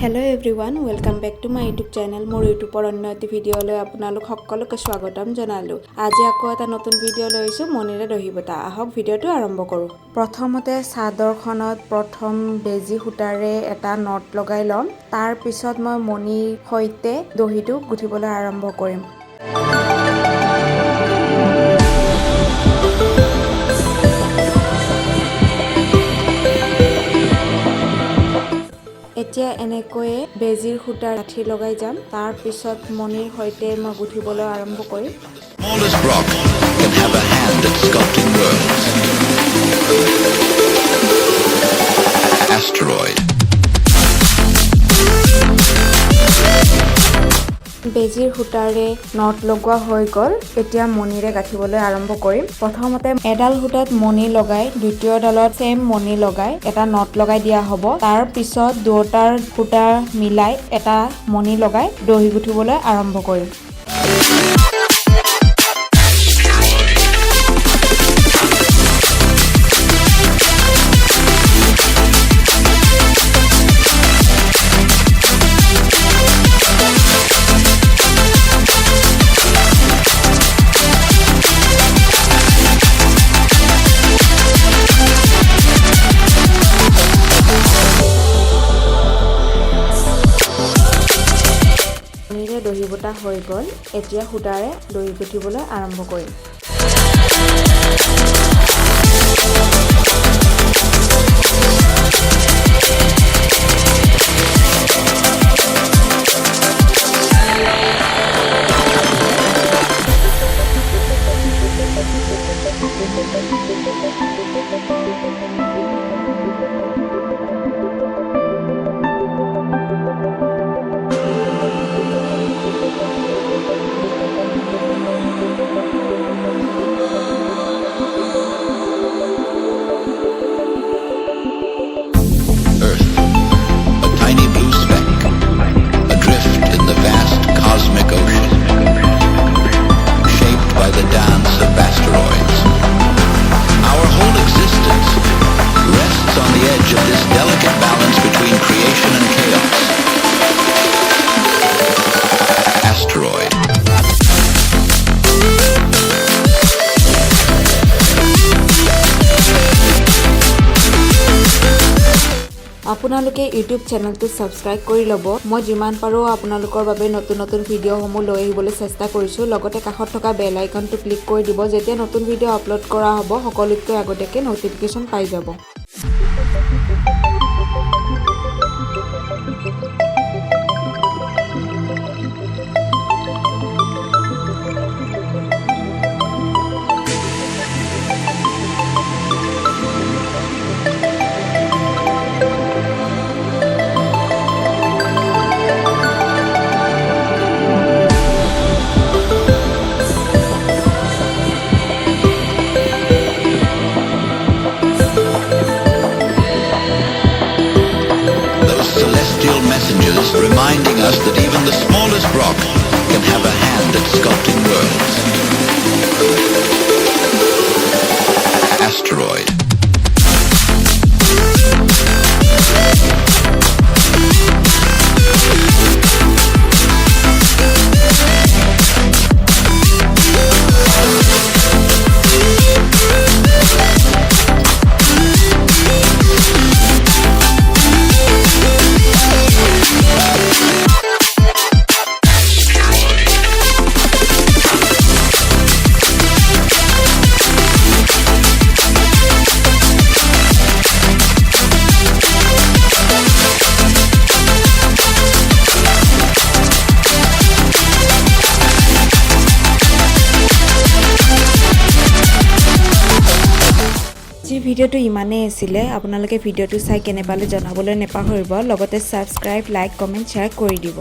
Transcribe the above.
Hello everyone, welcome back to my YouTube channel. More YouTube or another video লৈ আপোনালোক সকলোকে স্বাগতম জনালো। আজি আকৌ এটা নতুন ভিডিও লৈছো মনিৰে দহি বটা। আহক ভিডিওটো আৰম্ভ কৰো। প্ৰথমতে সাদৰখনত প্ৰথম বেজি সূতাৰে এটা নট লগাই লম। তাৰ পিছত মই মনিৰ সৈতে দহিটো গুঠিবলৈ আৰম্ভ কৰিম। এতিয়া এনেকৈ বেজিৰ সূতা ৰাঠি লগাই যাম। তাৰ পিছত মনিৰ সৈতে মই গুঠিবলৈ আৰম্ভ কৰিম। Smallest rock can have a hand at sculpting worlds. Asteroid. বেজিৰ সূতাৰে নট লগোৱা হৈ গল। এতিয়া মনিৰে গাঠিবলৈ আৰম্ভ কৰিম। প্ৰথমতে এডাল সূতাত মনি লগাই দ্বিতীয় ডালত সেম মনি লগাই এটা নট লগাই দিয়া হ'ব। তাৰ পিছত দুটাৰ সূতা মিলাই এটা মনি লগাই দহি গুঠিবলৈ আৰম্ভ কৰিম। দহি বটা হৈ গল। এতিয়া সূতাৰে দহি গুঠিবলৈ আৰম্ভ কৰিম। আপোনালোকে ইউটিউব চেনেলটো সাবস্ক্ৰাইব কৰি ল'ব। মই যিমান পাৰো আপোনালোকৰ বাবে নতুন নতুন ভিডিঅ'সমূহ লৈ আহিবলৈ চেষ্টা কৰিছো। লগতে কাষত থকা বেল আইকনটো ক্লিক কৰি দিব। যেতিয়া নতুন ভিডিঅ' আপলোড কৰা হ'ব সকলোতকৈ আগতে নটিফিকেশ্যন পাই যাব। Messengers reminding us that even the smallest rock can have a hand at sculpting worlds. Asteroid. ভিডিওটো ইমানেই আছিল। আপোনালোকে ভিডিওটো চাই কেনে পালে জনাবলৈ নেপাহৰিব। লগতে সাবস্ক্ৰাইব, লাইক, কমেন্ট, শেয়াৰ কৰি দিব।